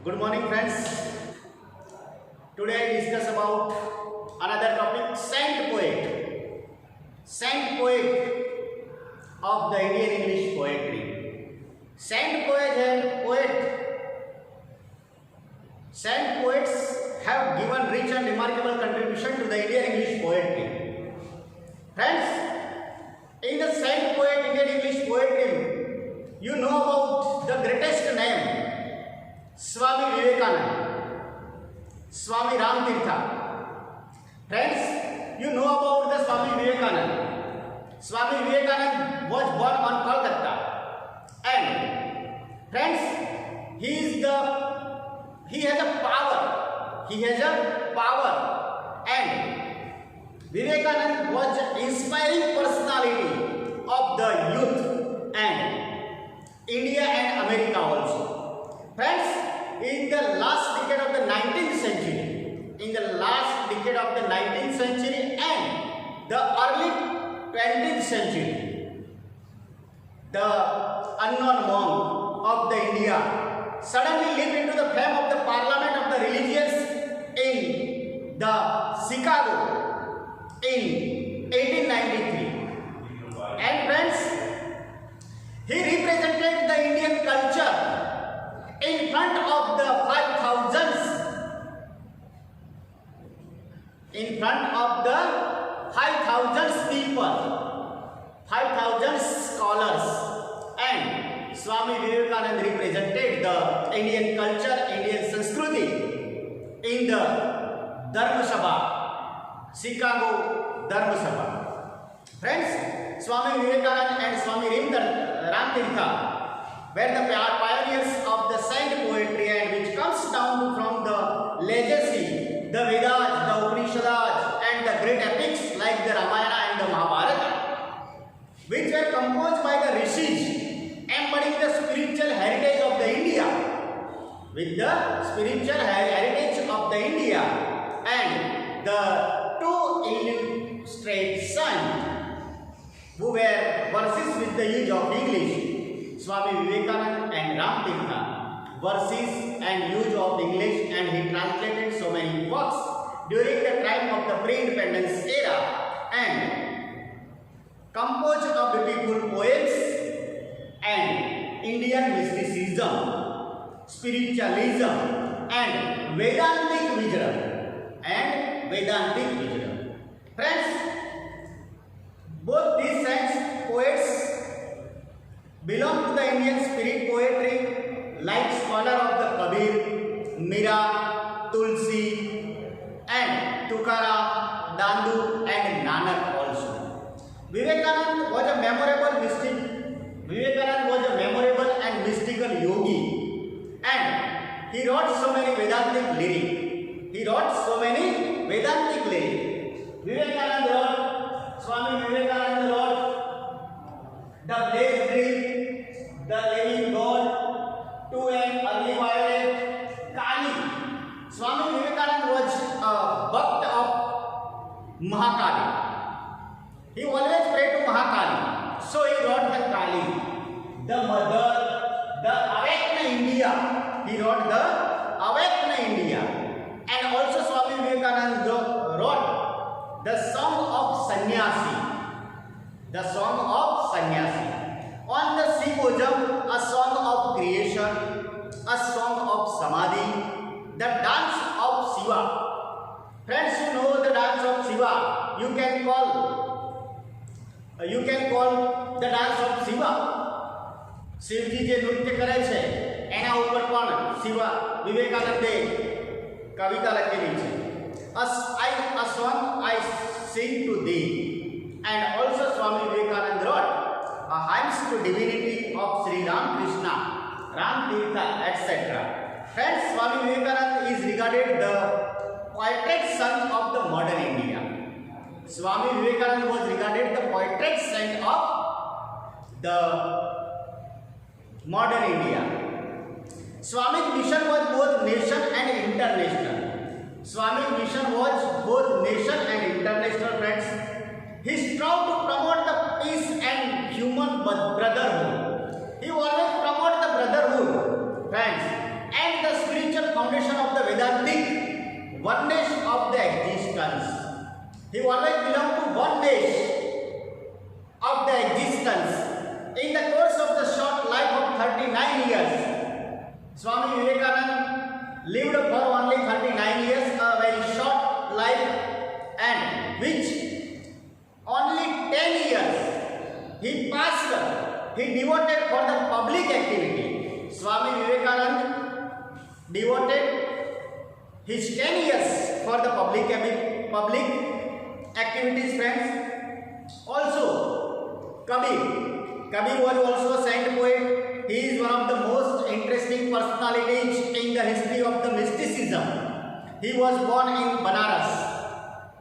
Good morning, friends. Today I discuss about another topic, saint poet. Saint poet of the Indian English poetry. Saint poets have given rich and remarkable contribution to the Indian English poetry. Friends, in the saint poet Indian English poetry, you know about the greatest name, Swami Vivekananda, Swami Ramtirtha. Friends, you know about the Swami Vivekananda. Swami Vivekananda was born on Kolkata, and friends, he has a power, and Vivekananda was an inspiring personality of the youth and India and America also. Friends, in the last decade of the 19th century, and the early 20th century, the unknown monk of the India suddenly leaped into the flame of the Parliament of the Religious in the Chicago in 1893. And friends, he represented the Indian culture in front of the 5,000 people, 5,000 scholars, and Swami Vivekananda represented the Indian culture, Indian Sanskriti in the Dharma Sabha, Chicago Dharma Sabha. Friends, Swami Vivekananda and Swami Ramtirtha were the pioneers of the saint poetry, and which comes down from the legacy, the Vedas, the Upanishads, and the great epics like the Ramayana and the Mahabharata, which were composed by the rishis, embodying the spiritual heritage of the India, and the two illustrious saints who were verses with the use of English, Swami Vivekananda and Ramtirtha, verses and use of English, and he translated so many works during the time of the pre-independence era, and composed of beautiful poems and Indian mysticism, spiritualism, and Vedantic wisdom. Friends, both these saints poets belong to the Indian spirit poetry, like scholar of the Kabir, Mira, Tulsi, and Tukaram, Dandu, and Nanak also. Vivekananda was a memorable and mystical yogi, and he wrote so many Vedantic lyrics. Swami Vivekananda wrote the blessed dream, the living God, to an early violet, Kali. Swami Vivekananda was a bhakt of Mahakali. He always prayed to Mahakali. So he wrote the Kali, the mother, the awaken India. He wrote the awaken India. And also Swami Vivekananda wrote the Song of Sannyasi. On the sea bosom, a song of creation, a song of Samadhi, the dance of Shiva. Friends, you know the dance of Shiva. You can call the dance of Shiva. Shivji જે નૃત્ય કરે છે એના ઉપર પણ શિવા વિવેકાનંદે કવિતા લખેલી છે. A song I sing to thee. And also Swami Vivekananda wrote a hymns to divinity of Sri Ram Krishna, Ramtirtha, etc. Friends, Swami Vivekananda is regarded the poetic son of the modern India. Swami Vivekananda was regarded the poetic saint of the modern India. Swami's mission was both nation and international. Friends. He strove to promote the peace and human brotherhood. He always promoted the brotherhood, friends, and the spiritual oneness of the existence. He always belonged to oneness of the existence. In the course of the short life of 39 years, Swami Vivekananda lived for only 39 years, a very short life, and which only 10 years he passed, he devoted for the public activity. Swami Vivekananda devoted his 10 years for the public activities, friends. Also, Kabir was also a saint poet. He is one of the most interesting personalities in the history of the mysticism. He was born in Banaras,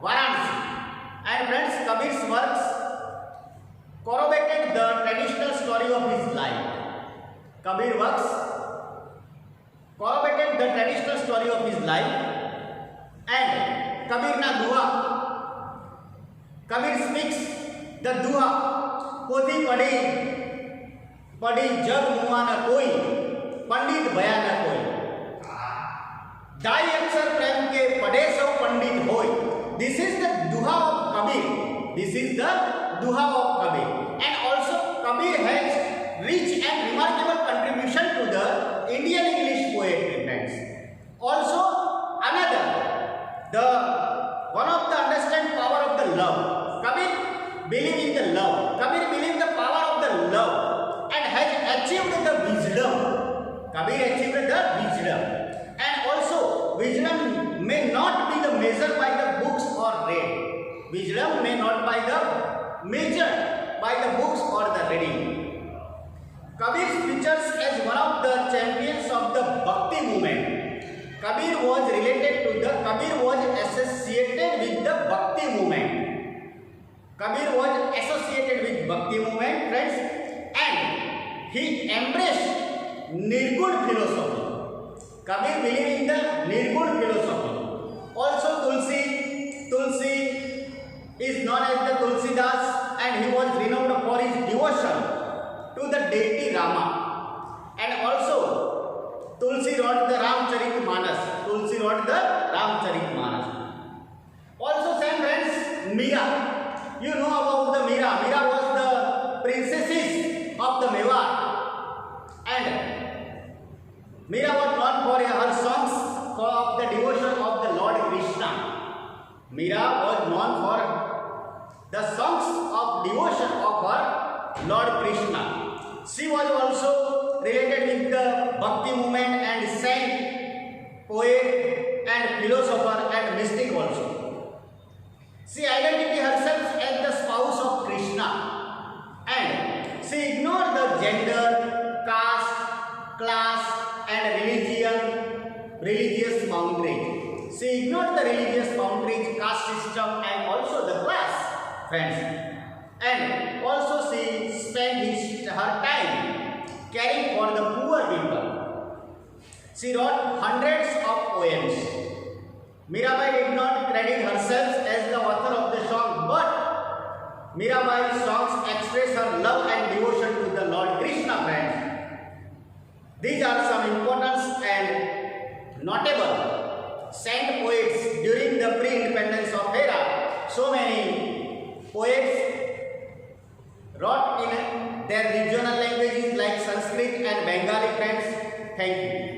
Varanasi. And friends, Kabir's works corroborated the traditional story of his life. Kabir works corroborated the traditional story of his life. And Kabir na dua, Kabir speaks the dua, पोथी पढ़ी जग मुआ न कोई, पंडित भया न कोई, ढाई अक्षर प्रेम के पढ़े सो पंडित होय. This is the duha of Kabir. This is the duha of Kabir. And also Kabir has rich and remarkable contribution to the Indian English poetry, friends. Also another, the one of the understand power of the love. Kabir believe in the love. Kabir believe the power of the love and has achieved the wisdom. Kabir achieved the wisdom. And also wisdom may not be the measure by the books or read. Wisdom may not by the measured by the books or the reading. Kabir features as one of the champions of the Bhakti movement. Kabir was associated with the Bhakti movement. Kabir was associated with Bhakti movement, friends, and he embraced Nirgun philosophy. Kabir believed in the Nirgun philosophy. Also Tulsi is known as the Tulsidas, and he was renowned for his devotion to the deity Rama. And also Tulsi wrote the Ramcharitmanas. Also same friends, Meera. You know about the Meera. Meera was the princesses of the Mewar, and Meera was known for her songs of the devotion of the Lord Krishna. Meera was known for the songs of devotion of her Lord Krishna. She was also related with the Bhakti movement and saint, poet and philosopher and mystic also. She identified herself as the spouse of Krishna, and she ignored the gender, caste, class and religious boundaries. She ignored the religious boundaries, caste system and also the class, friends. And also she spent her time caring for the poor people. She wrote hundreds of poems. Mirabai did not credit herself as the author of the song, but Mirabai's songs express her love and devotion to the Lord Krishna, friends. These are some important and notable saint poets during the pre-independence of era. So many poets wrote in their regional languages like Sanskrit and Bengali, friends. Thank you.